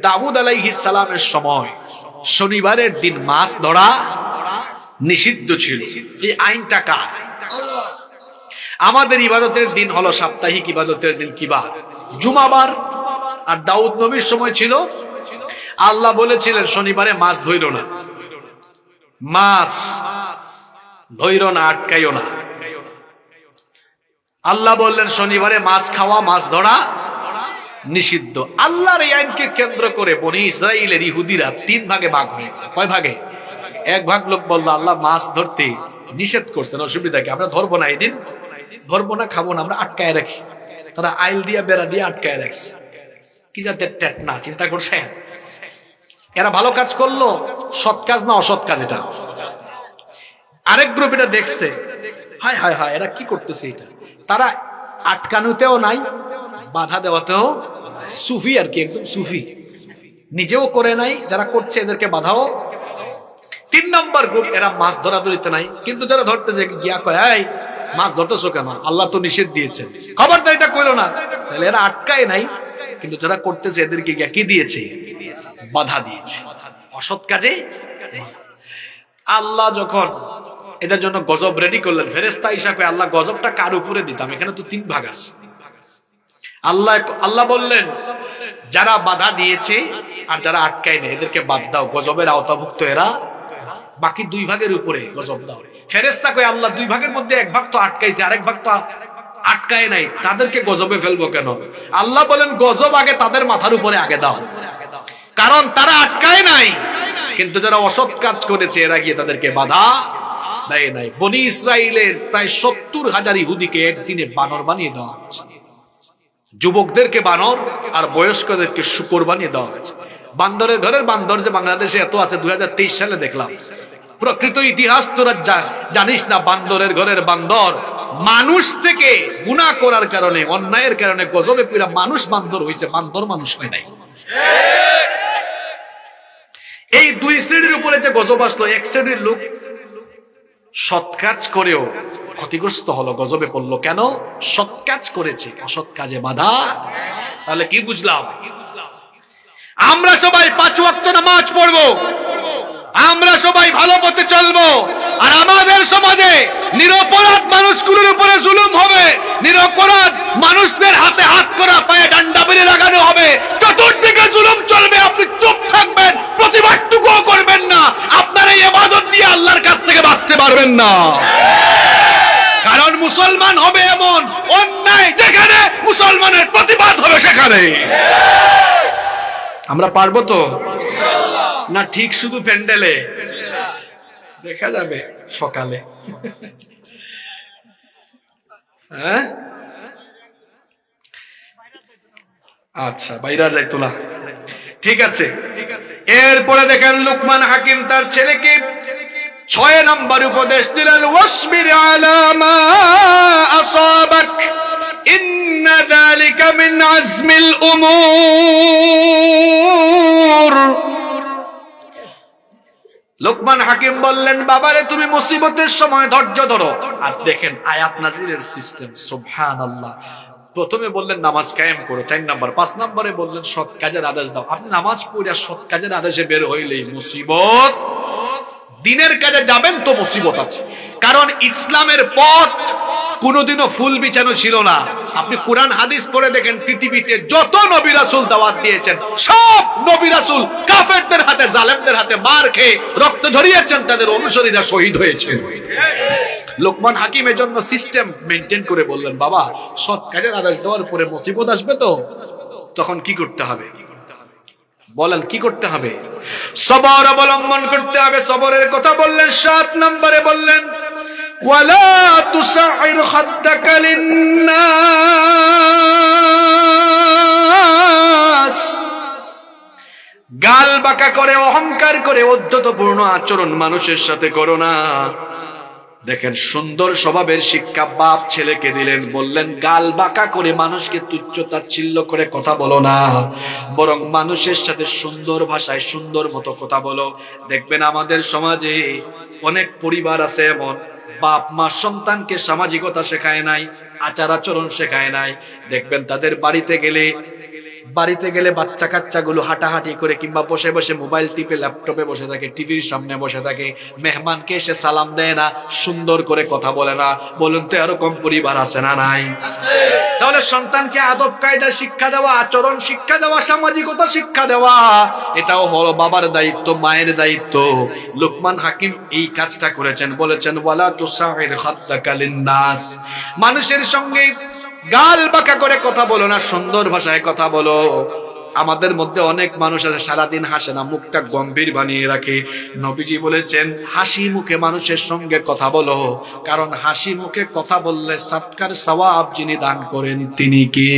দাউদ আলাইহিস সালামের সময় শনিবারের দিন মাছ ধরা নিষিদ্ধ ছিল। এই আইনটা কার? আমাদের ইবাদতের দিন হলো সাপ্তাহিক ইবাদতের দিন কি বার? জুমাবার। আর দাউদ নবীর সময় ছিল আল্লাহ বলেছিলেন শনিবারে মাছ ধইরো না, মাছ ধইরো না, আটকাইও না। আল্লাহ বললেন শনিবারে মাছ খাওয়া, মাছ ধরা নিষিদ্ধ। আল্লাহর এই আইনকে কেন্দ্র করে বনি ইসরাইলের ইহুদিরা তিন ভাগে ভাগ হয়ে গেল। কয় ভাগে? এক ভাগ লোক বলল আল্লাহ মাছ ধরতে নিষেধ করছেন, অসুবিধা কি, আমরা ধরবো না, এই দিন ধরবো না, খাবো না, আমরা আটকায় রাখি। তারা আইল দিয়া বেড়া দিয়ে আটকায় রাখছে। কি জাতের টেট না, চিন্তা করছেন? এরা ভালো কাজ করলো, সৎ কাজ না অসৎ কাজ এটা? আরেক গ্রুপ এটা দেখছে, হায় হায় হায় এরা কি করতেছে এটা। তারা আটকানোতেও নাই, বাধা দেওয়াতেও সুফি আর কি, একদম সুফি, নিজেও করে নাই, যারা করছে এদেরকে বাধাও। তিন নম্বর গ্রুপ, এরা মাছ ধরাধরিতে নাই, কিন্তু যারা ধরতেছে গিয়া কয় এই মাছ ধরতেছো কেন, আল্লাহ তো নিষেধ দিয়েছেন, খবরদার এটা করো না। তাহলে এরা আটকায় নাই, কিন্তু যারা করতেছে এদেরকে গিয়া কি দিয়েছে? বাধা দিয়েছে, অসৎ কাজে। আল্লাহ যখন এদের জন্য গজব রেডি করলেন, ফেরেশতা হিসাবে আল্লাহ গজবটা কার উপরে দিতাম? এখানে তো তিন ভাগ আছে। আল্লাহ বললেন যারা বাধা দিয়েছে আর যারা আটকায় নেই এদেরকে বাদ দাও, গজবের আওতাভুক্ত এরা, বাকি দুই ভাগের উপরে গজব দাও। ফেরেশতা কয় আল্লাহ দুই ভাগের মধ্যে এক ভাগ তো আটকাইছে, আরেক ভাগ তো আটকায় নাই, তাদেরকে গজবে ফেলবো কেন? আল্লাহ বলেন গজব আগে তাদের মাথার উপরে আগে দাও, কারণ তারা আটকায় নাই, কিন্তু যারা অসৎ কাজ করেছে এরা গিয়ে তাদেরকে বাধা দেয় নাই। বনি ইসরাইলের প্রায় 70,000 ইহুদিকে একদিনে বানর বানিয়ে দেওয়া হয়েছে। যুবকদেরকে বানর আর বয়স্কদেরকে শূকর বানিয়ে দেওয়া হয়েছে। বান্দরের ঘরের বান্দর যে বাংলাদেশে এত আছে 2023 সালে দেখলাম। প্রকৃত ইতিহাস তোরা জানিস না, বান্দরের ঘরের বান্দর মানুষ থেকে গুনাহ করার কারণে, অন্যায়ের কারণে গজবে পীড়া মানুষ বান্দর হয়েছে, বান্দর মানুষ হয় নাই। এই দুই শ্রেণীর উপরে যে গজব আসলো, এক শ্রেণীর লোক সৎ কাজ করেও ক্ষতিগ্রস্ত হলো, গজবে পড়লো। কেন? সৎ কাজ করেছে, অসৎ কাজে বাধা। তাহলে কি বুঝলাম? আমরা সবাই 5 ওয়াক্ত নামাজ পড়বো, আমরা সবাই ভালো পথে চলবো, আর আমাদের সমাজে নিরপরাধ মানুষগুলোর উপরে জুলুম হবে, নিরপরাধ মানুষদের হাতে হাত করা, পায়ে ডান্ডা বেঁধে লাগানো হবে, চতুর্দিকে জুলুম চলবে, আপনি চুপ থাকবেন, প্রতিবাদটুকুও করবেন না। আপনার এই ইবাদত দিয়ে আল্লাহর কাছ থেকে বাঁচতে পারবেন না। কারণ মুসলমান হবে এমন অন্যায় যেখানে মুসলমানের প্রতিবাদ হবে সেখানে। আমরা পারবো তো না? ঠিক শুধু প্যান্ডেলে দেখা যাবে সকালে। হ্যাঁ আচ্ছা, বাইরে যাইতো না, ঠিক আছে। এরপরে দেখেন লুকমান হাকিম তার ছেলেকে 6 নম্বর উপদেশ দিলেন, ওয়াসবির আলা মা আসাবাক ইন্না যালিকা মিন আজমিল উমুর। লোকমান হাকিম বললেন বাবারে তুমি মুসিবতের সময় ধৈর্য ধরো। আর দেখেন আয়াত নাজিলের সিস্টেম, সুবহানাল্লাহ। প্রথমে বললেন নামাজ কায়েম করো 4 নম্বর, 5 নম্বরে বললেন সৎ কাজের আদেশ দাও। আপনি নামাজ পড়ে সৎ কাজের আদেশে বের হইলেই মুসিবত। দিনের কাজে যাবেন তো মুসিবত আছে, কারণ ইসলামের পথ কোনোদিনও ফুল বিছানো ছিল না। আপনি কোরআন হাদিস পড়ে দেখেন, পৃথিবীতে যত নবী রাসূল দাওয়াত দিয়েছেন সব নবী রাসূল কাফেরদের হাতে, জালেমদের হাতে মার খেয়ে রক্ত ঝরিয়েছেন, তাদের অনুসারীরা শহীদ হয়েছেন। লোকমান হাকিমের জন্য সিস্টেম মেইনটেইন করে বললেন বাবা সৎ কাজের আদেশ দেওয়ার পরে মুসিবত আসবে তো, তখন কি করতে হবে? বলেন কি করতে হবে? সবর অবলম্বন করতে হবে। সবরের কথা বললেন 7 নম্বরে বললেন ওয়ালা তুসাইর খাদ্দাকা লিন্নাস। গাল বাঁকা করে, অহংকার করে, অধ্যত্বপূর্ণ আচরণ মানুষের সাথে করো না। দেখেন সুন্দর স্বভাবের শিক্ষা বাপ ছেলেকে দিলেন, বললেন গাল বাঁকা করে মানুষকে তুচ্ছ তাচ্ছিল্য করে কথা বলো না, বরং মানুষের সাথে সুন্দর ভাষায় সুন্দর মতো কথা বলো। দেখবেন আমাদের সমাজে অনেক পরিবার আছে এমন, বাপ মা সন্তানকে সামাজিকতা শেখায় নাই, আচার আচরণ শেখায় নাই। দেখবেন তাদের বাড়িতে গেলে বাড়িতে গেলে বাচ্চা কাচ্চাগুলো হাঁটাহাঁটি করে কিংবা বসে বসে মোবাইল টিপে ল্যাপটপে বসে থাকে, টিভির সামনে বসে থাকে, মেহমানকে এসে সালাম দেয় না, সুন্দর করে কথা বলে না। বলুন তো এরকম পরিবার আছে না নাই? তাহলে সন্তানকে আদব কায়দা শিক্ষা দেওয়া, আচরণ শিক্ষা দেওয়া, সামাজিকতা শিক্ষা দেওয়া, এটাও হলো বাবার দায়িত্ব, মায়ের দায়িত্ব। লুকমান হাকিম এই কাজটা করেছেন, বলেছেন ওয়ালা তুসাইর খাদ্দাকা লিন্নাস, মানুষের সঙ্গে গাল বাঁকা করে কথা বলো না, সুন্দর ভাষায় কথা বলো। আমাদের মধ্যে অনেক মানুষ আছে সারাদিন হাসে না, মুখটা গম্ভীর বানিয়ে রাখে। নবীজি বলেছেন হাসি মুখে মানুষের সঙ্গে কথা বলো, কারণ হাসি মুখে কথা বললে সৎকার সওয়াব যিনি দান করেন তিনি কি?